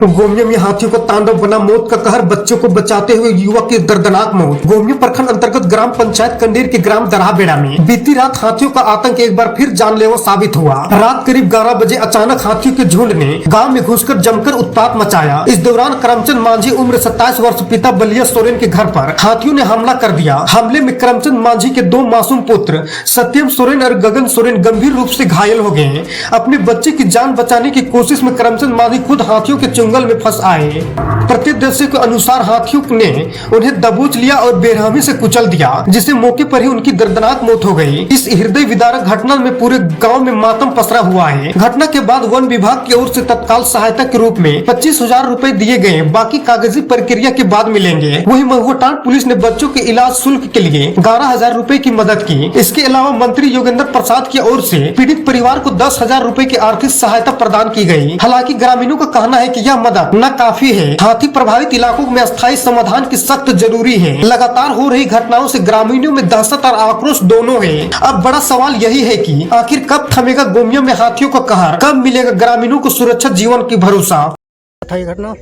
गोमिया में हाथियों का तांडव बना, मौत का कहर, बच्चों को बचाते हुए युवक की दर्दनाक मौत। गोमिया प्रखंड अंतर्गत ग्राम पंचायत कंडेर के ग्राम दरहाबेड़ा में बीती रात हाथियों का आतंक एक बार फिर जानलेवा साबित हुआ। रात करीब 11 बजे अचानक हाथियों के झुंड ने गांव में घुसकर जमकर उत्पात मचाया। इस दौरान करमचंद मांझी उम्र 27 वर्ष पिता बलिया सोरेन के घर पर हाथियों ने हमला कर दिया। हमले में करमचंद मांझी के 2 मासूम पुत्र सत्यम सोरेन और गगन सोरेन गंभीर रूप से घायल हो गए। अपने बच्चे की जान बचाने की कोशिश में करमचंद मांझी खुद हाथियों के चुंगल में फंस आए। प्रत्यक्षदर्शी के अनुसार हाथियों ने उन्हें दबोच लिया और बेरहमी से कुचल दिया, जिससे मौके पर ही उनकी दर्दनाक मौत हो गई। इस हृदय विदारक घटना में पूरे गांव में मातम पसरा हुआ है। घटना के बाद वन विभाग की ओर से तत्काल सहायता के रूप में 25,000 रूपए दिए गए, बाकी कागजी प्रक्रिया के बाद मिलेंगे। वहीं महुआटांड पुलिस ने बच्चों के इलाज शुल्क के लिए 11,000 रूपए की मदद की। इसके अलावा मंत्री योगेंद्र प्रसाद की ओर से पीड़ित परिवार को 10,000 रूपए की आर्थिक सहायता प्रदान की गई। हालांकि ग्रामीणों का कहना है कि यह मदद न काफी है। हाथी प्रभावित इलाकों में अस्थायी समाधान की सख्त जरूरी है। लगातार हो रही घटनाओं से ग्रामीणों में दहशत और आक्रोश दोनों है। अब बड़ा सवाल यही है कि आखिर कब थमेगा गोमिया में हाथियों का कहर, कब मिलेगा ग्रामीणों को सुरक्षित जीवन की भरोसा। घटना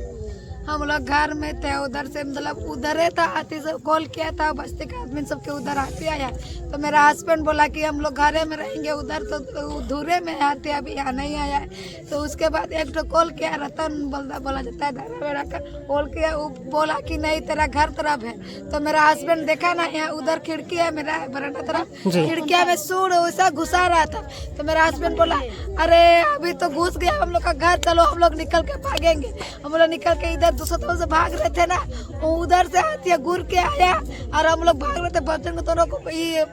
हम लोग घर में थे, उधर से मतलब उधर था, हाथी से कॉल किया था, बस्ती के आदमी सबके उधर हाथी आया। तो मेरा हस्बैंड बोला कि हम लोग घरे में रहेंगे, उधर तो धूरे में हाथी अभी यहाँ नहीं आया है। तो उसके बाद एक तो कॉल किया, रतन बोला जाता है दरहाबेड़ा का, कॉल किया, वो बोला कि नहीं तेरा घर तरफ है। तो मेरा हस्बैंड देखा ना, यहाँ उधर खिड़की है मेरा बरामदा तरफ, खिड़किया में सूर वैसा घुसा रहा था। तो मेरा हस्बैंड बोला अरे अभी तो घुस गया हम लोग का घर, चलो हम लोग निकल के भागेंगे। हम लोग निकल के इधर दूसरों से भाग रहे थे ना, उधर से हाथी घूर के आया और हम लोग भाग रहे थे। बच्चों को दोनों को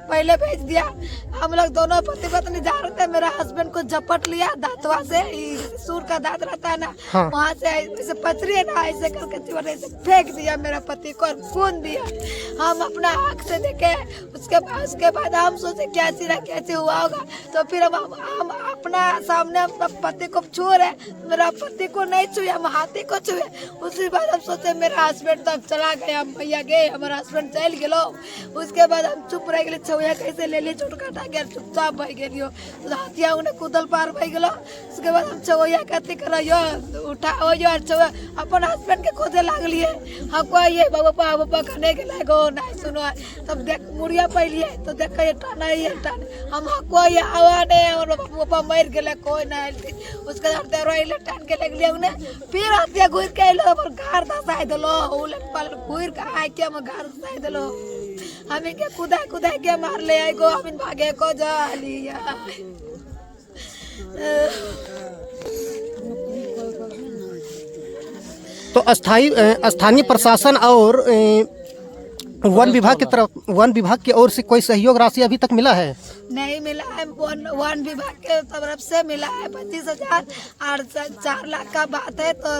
पहले भेज दिया। हम लोग दोनों पति पत्नी जा रहे थे, मेरा हस्बैंड को झपट लिया दांतवा से, सूर का दांत रहता है ना, वहाँ से ऐसे पचरी है ना, ऐसे करके चिवट ऐसे फेंक दिया मेरा पति को और खून दिया। हम अपना आँख से देखे, उसके बाद हम सोचे क्या सिरा कैसे हुआ होगा। तो फिर हम अपना सामने अपना पति को छू रहे, मेरा पति को नहीं छुए, हम हाथी को छुए। उसके बाद हम सोचे मेरा हस्बैंड तो चला गया, भैया गए, हमारा हस्बैंड चल गए। उसके बाद हम चुप रह गए, छुआ कैसे ले ली, चुटकाटा गया, चुपचाप बह गई। तो हाथिया उन्हें कूदल पार बह गलो। उसके बाद हम छुआ कहते करो उठाओ और छुआ अपन हस्बैंड के खोजे लागलिए। हमको ये बाबा कहने के लगो नहीं सुनो, तब देख मुड़िया पहलिए तो देख ये टाना ये टान, हम हको ये आवाने और बाबा मर गए, कोई नहीं। उसके बाद रोइले टान के लगलिए उन्हें, फिर हाथिया घुस के और घर दसाई दिलो, उलट पलट घूर के आए के हम घर दसाई दिलो। हमें के कुदा के मार ले आए गो, हम भागे को जा लिया। तो स्थानीय प्रशासन और वन विभाग की ओर से कोई सहयोग राशि अभी तक मिला है? नहीं मिला है। वन विभाग के तरफ से मिला है 25,000 और 4 लाख का बात है, तो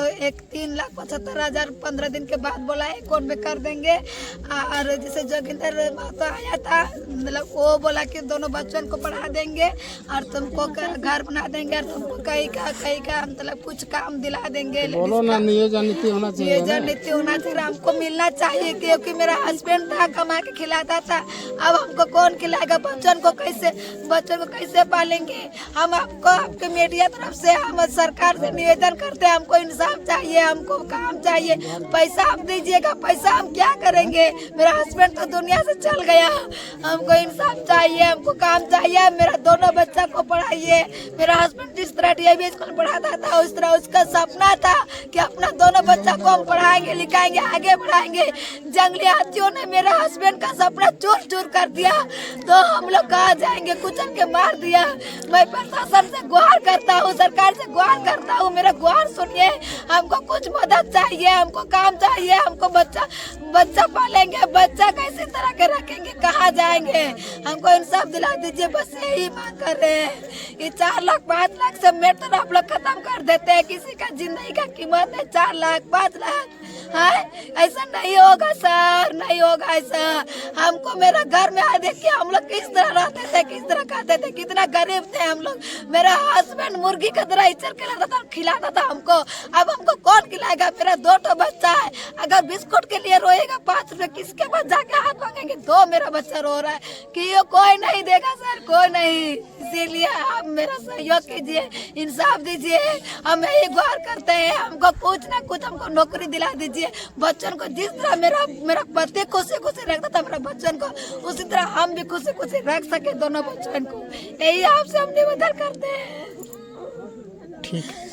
3,75,000 15 दिन के बाद बोला है अकाउंट में कर देंगे। और जैसे जोगिंदर महतो आया था, मतलब वो बोला कि दोनों बच्चों को पढ़ा देंगे और तुमको घर बना देंगे और तुमको कहीं का मतलब कुछ काम दिला देंगे। नियोजन नीति होना चाहिए, हमको मिलना चाहिए, क्योंकि मेरा हस्बैंड था, कमा के खिलाता था। अब हमको कौन खिलाएगा? बच्चों को कैसे पालेंगे? हम आपके मीडिया तरफ से हम सरकार से निवेदन करते हैं, हमको इंसाफ चाहिए, हमको काम चाहिए। पैसा आप दीजिएगा, पैसा हम क्या करेंगे? मेरा हस्बैंड तो दुनिया से चल गया, हमको इंसाफ चाहिए, हमको काम चाहिए। मेरा दोनों बच्चा को पढ़ाइए। मेरा हस्बैंड जिस तरह DAV स्कूल पढ़ाता था, उस तरह उसका सपना था कि अपना दोनों बच्चा को हम पढ़ाएंगे, लिखाएंगे, आगे बढ़ाएंगे। जंगली हाथियों ने मेरा हस्बैंड का सपना चूर कर दिया, तो हम लोग कहाँ जाएंगे? कुचल के मार दिया। मैं प्रशासन से गुहार करता हूँ, सरकार से गुहार करता हूँ, मेरा गुहार सुनिए। हमको कुछ मदद चाहिए, हमको काम चाहिए, हमको बच्चा पालेंगे, बच्चा कैसे तरह के रखेंगे, कहाँ जाएंगे? हमको इंसाफ दिला दीजिए, बस यही मांग कर रहे हैं। ये 4 लाख 5 लाख से मेटर आप लोग खत्म कर देते हैं। किसी का जिंदगी का कीमत है 4 लाख 5 लाख। ऐसा नहीं होगा सर, नहीं होगा ऐसा। हमको मेरा घर में आ देखिए हम लोग किस तरह रहते थे, किस तरह खाते थे, कितना गरीब थे हम लोग। मेरा हस्बैंड मुर्गी की तरह इचर के लाता था, खिलाता था हमको। अब हमको कौन खिलाएगा? मेरा 2 बच्चा है। अगर बिस्कुट के लिए रोएगा 5 रुपए किसके पास जाके हाथ मांगेंगे? 2 मेरा बच्चा रो रहा है कि ये कोई नहीं देगा सर, कोई नहीं। इसीलिए आप मेरा सहयोग कीजिए, इंसाफ दीजिए। हम यही गुहार करते हैं, हमको कुछ ना कुछ हमको नौकरी दिला दीजिए। बच्चन को जिस तरह मेरा पति खुशी खुशी रखता था मेरा बच्चन को, उसी तरह हम भी खुशी खुशी रख सके दोनों बच्चन को। यही आपसे हम निवेदन करते हैं। ठीक है।